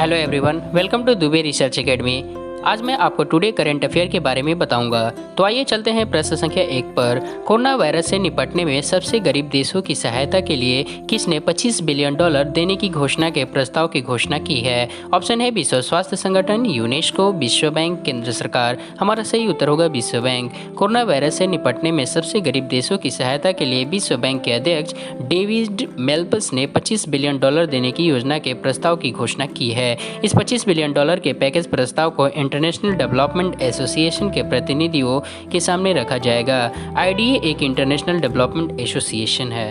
Hello everyone, welcome to Dubey research academy. आज मैं आपको टुडे करंट अफेयर के बारे में बताऊंगा। तो आइए चलते हैं प्रश्न संख्या 1 पर। कोरोना वायरस से निपटने में सबसे गरीब देशों की सहायता के लिए किसने $25 बिलियन देने की घोषणा के प्रस्ताव की घोषणा की है? ऑप्शन है विश्व स्वास्थ्य संगठन, यूनेस्को, विश्व बैंक, केंद्र सरकार। हमारा सही उत्तर होगा विश्व बैंक। कोरोना वायरस से निपटने में सबसे गरीब देशों की सहायता के लिए विश्व बैंक के अध्यक्ष डेविड मेल्पस ने $25 बिलियन देने की योजना के प्रस्ताव की घोषणा की है। इस $25 बिलियन के पैकेज प्रस्ताव को इंटरनेशनल डेवलपमेंट एसोसिएशन के प्रतिनिधियों के सामने रखा जाएगा। आईडीए एक इंटरनेशनल डेवलपमेंट एसोसिएशन है।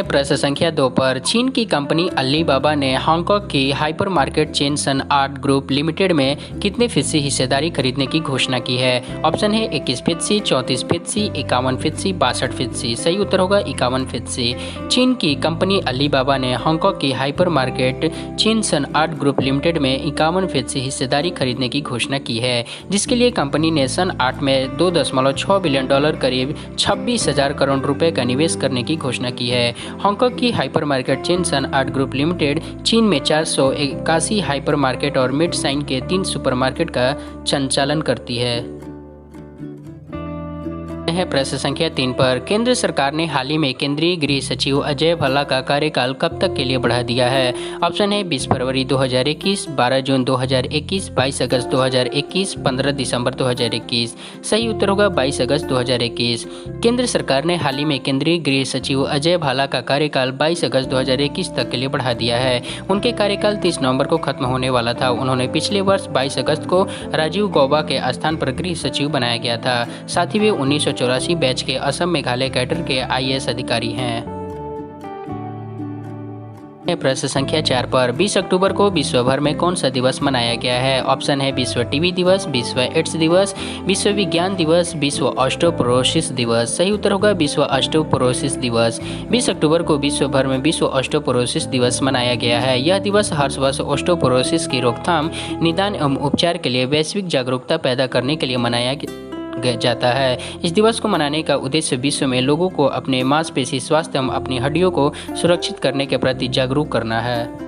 प्रश्न संख्या 2 पर। चीन की कंपनी अलीबाबा ने हांगकांग की हाइपरमार्केट चेन सन आर्ट ग्रुप लिमिटेड में कितने फीसदी हिस्सेदारी खरीदने की घोषणा की है? ऑप्शन है 21%, 34%, 51%, 62%। सही उत्तर होगा 51%। चीन की कंपनी अलीबाबा ने हांगकांग की हाइपरमार्केट चेन सन आर्ट ग्रुप लिमिटेड में 51% हिस्सेदारी खरीदने की घोषणा की है, जिसके लिए कंपनी ने सन आर्ट में $2.6 बिलियन करीब 26,000 करोड़ रुपए का निवेश करने की घोषणा की है। हांगकांग की हाइपरमार्केट चेन सन आर्ट ग्रुप लिमिटेड चीन में 481 हाइपरमार्केट और मिड साइन के 3 सुपरमार्केट का संचालन करती है। प्रश्न संख्या 3 पर। केंद्र सरकार ने हाल ही में केंद्रीय गृह सचिव अजय भल्ला का कार्यकाल कब तक के लिए बढ़ा दिया है? ऑप्शन है 20 फरवरी 2021, 12 जून 2021, 22 अगस्त 2021, 15 दिसंबर 2021। सही उत्तर होगा 22 अगस्त 2021। केंद्र सरकार ने हाल ही में केंद्रीय गृह सचिव अजय भल्ला का कार्यकाल 22 अगस्त 2021 तक के लिए बढ़ा दिया है। उनके कार्यकाल 30 नवंबर को खत्म होने वाला था। उन्होंने पिछले वर्ष 22 अगस्त को राजीव गौबा के स्थान पर गृह सचिव बनाया गया था। साथ ही वे 1984 बैच के असम मेघालय कैडर के आईएएस अधिकारी हैं। प्रश्न संख्या 4 पर। 20 अक्टूबर को विश्व भर में कौन सा दिवस मनाया गया है? ऑप्शन है विश्व टीबी दिवस, विश्व एड्स दिवस, विश्व विज्ञान दिवस, विश्व ऑस्टियोपोरोसिस दिवस। सही उत्तर होगा विश्व ऑस्टियोपोरोसिस दिवस। 20 अक्टूबर को विश्व भर में विश्व ऑस्टियोपोरोसिस दिवस मनाया गया है। यह दिवस हर वर्ष ऑस्टियोपोरोसिस की रोकथाम, निदान एवं उपचार के लिए वैश्विक जागरूकता पैदा करने के लिए मनाया जाता है। इस दिवस को मनाने का उद्देश्य विश्व में लोगों को अपने मांसपेशी स्वास्थ्य एवं अपनी हड्डियों को सुरक्षित करने के प्रति जागरूक करना है।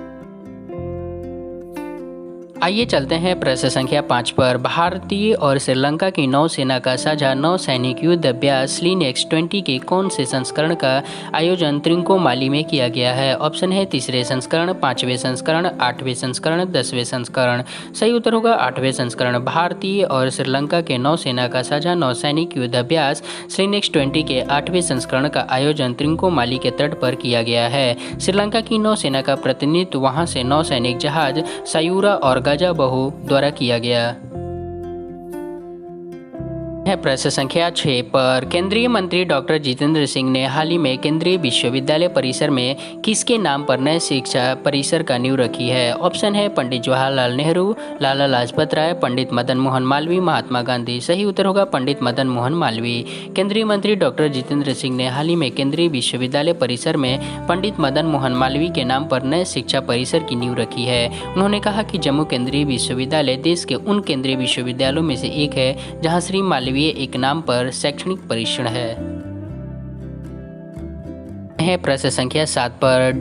आइए चलते हैं प्रश्न संख्या 5 पर। भारतीय और श्रीलंका की नौसेना का साझा नौसैनिक युद्ध अभ्यास स्लिनेक्स 20 के कौन से संस्करण का आयोजन त्रिंकोमाली में किया गया है? ऑप्शन है 3रे संस्करण, 5वें संस्करण, 8वें संस्करण, 10वें संस्करण। सही उत्तर होगा 8वें संस्करण। भारतीय और श्रीलंका के नौसेना का साझा नौसैनिक युद्ध अभ्यास स्लिनेक्स 20 के 8वें संस्करण का आयोजन त्रिंकोमाली के तट पर किया गया है। श्रीलंका की नौसेना का प्रतिनिधित्व वहां से नौसैनिक जहाज सायूरा और गजाबहु द्वारा किया गया। प्रश्न संख्या 6 पर। केंद्रीय मंत्री डॉक्टर जितेंद्र सिंह ने हाल ही में केंद्रीय विश्वविद्यालय परिसर में किसके नाम पर नए शिक्षा परिसर का नींव रखी है? ऑप्शन है पंडित जवाहरलाल नेहरू, लाला लाजपत राय, पंडित मदन मोहन मालवीय, महात्मा गांधी। सही उत्तर होगा पंडित मदन मोहन मालवीय। केंद्रीय मंत्री डॉक्टर जितेंद्र सिंह ने हाल ही में केंद्रीय विश्वविद्यालय परिसर में पंडित मदन मोहन मालवीय के नाम पर नए शिक्षा परिसर की नींव रखी है। उन्होंने कहा कि जम्मू केंद्रीय विश्वविद्यालय देश के उन केंद्रीय विश्वविद्यालयों में से एक है जहां श्री मालवीय एक नाम पर शैक्षणिक परिसर है। प्रश्न संख्या 7 पर।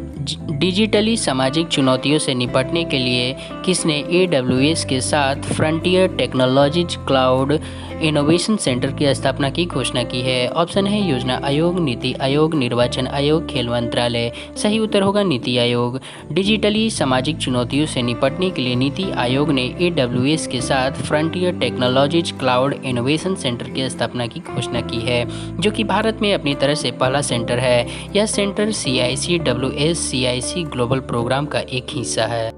डिजिटली सामाजिक चुनौतियों से निपटने के लिए किसने AWS के साथ frontier technologies cloud innovation centre की स्थापना की घोषणा की है? ऑप्शन है योजना आयोग, नीति आयोग, निर्वाचन आयोग, खेल मंत्रालय। सही उत्तर होगा नीति आयोग। डिजिटली सामाजिक चुनौतियों से निपटने के लिए नीति आयोग ने AWS के साथ frontier technologies cloud innovation centre की स्थापना की घोषणा की है, जो कि भारत में अपनी तरह से पहला सेंटर है। यह सेंटर CIC ग्लोबल प्रोग्राम का एक हिस्सा है।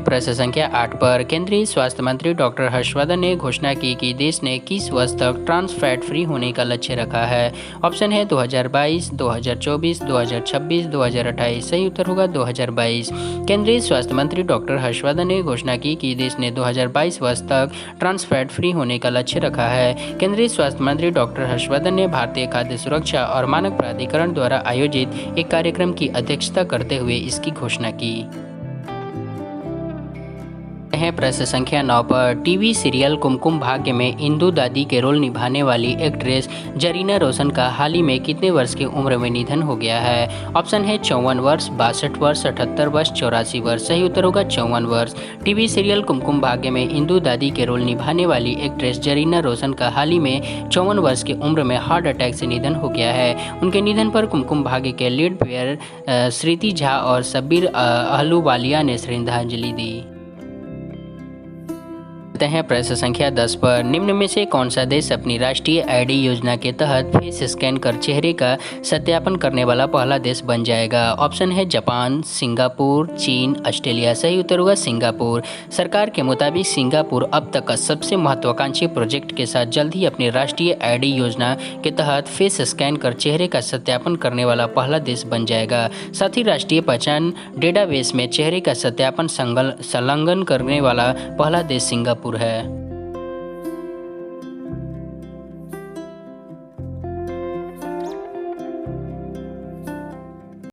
प्रश्न संख्या 8 पर। केंद्रीय स्वास्थ्य मंत्री डॉक्टर हर्षवर्धन ने घोषणा की कि देश ने किस वर्ष तक ट्रांस फैट फ्री होने का लक्ष्य रखा है? ऑप्शन है 2022, 2024, 2026, 2028। सही उत्तर होगा 2022। केंद्रीय स्वास्थ्य मंत्री डॉक्टर हर्षवर्धन ने घोषणा की कि देश ने 2022 वर्ष तक ट्रांस फैट फ्री होने का लक्ष्य रखा है। केंद्रीय स्वास्थ्य मंत्री डॉक्टर हर्षवर्धन ने भारतीय खाद्य सुरक्षा और मानक प्राधिकरण द्वारा आयोजित एक कार्यक्रम की अध्यक्षता करते हुए इसकी घोषणा की। हैं प्रश्न संख्या 9 पर। टीवी सीरियल कुमकुम भाग्य में इंदु दादी के रोल निभाने वाली एक्ट्रेस जरीना रोशन का हाल ही में कितने वर्ष की उम्र में निधन हो गया है? ऑप्शन है 54 वर्ष, 62 वर्ष, 78 वर्ष, 84 वर्ष। सही उत्तर होगा 54 वर्ष। टीवी सीरियल कुमकुम भाग्य में इंदु दादी के रोल निभाने वाली एक्ट्रेस जरीना रोशन का हाल ही में 54 वर्ष की उम्र में हार्ट अटैक से निधन हो गया है। उनके निधन पर कुमकुम भाग्य के लीड प्लेयर श्रुति झा और शब्बीर अहलूवालिया ने श्रद्धांजलि दी। हैं प्रश्न संख्या 10 पर। निम्न में से कौन सा देश अपनी राष्ट्रीय आईडी योजना के तहत फेस स्कैन कर चेहरे का सत्यापन करने वाला पहला देश बन जाएगा? ऑप्शन है जापान, सिंगापुर, चीन, ऑस्ट्रेलिया। सही उत्तर होगा सिंगापुर। सरकार के मुताबिक सिंगापुर अब तक का सबसे महत्वाकांक्षी प्रोजेक्ट के साथ जल्द ही अपनी राष्ट्रीय आईडी योजना के तहत फेस स्कैन कर चेहरे का सत्यापन करने वाला पहला देश बन जाएगा। साथ ही राष्ट्रीय पहचान डेटाबेस में चेहरे का सत्यापन संलग्न करने वाला पहला देश सिंगापुर है।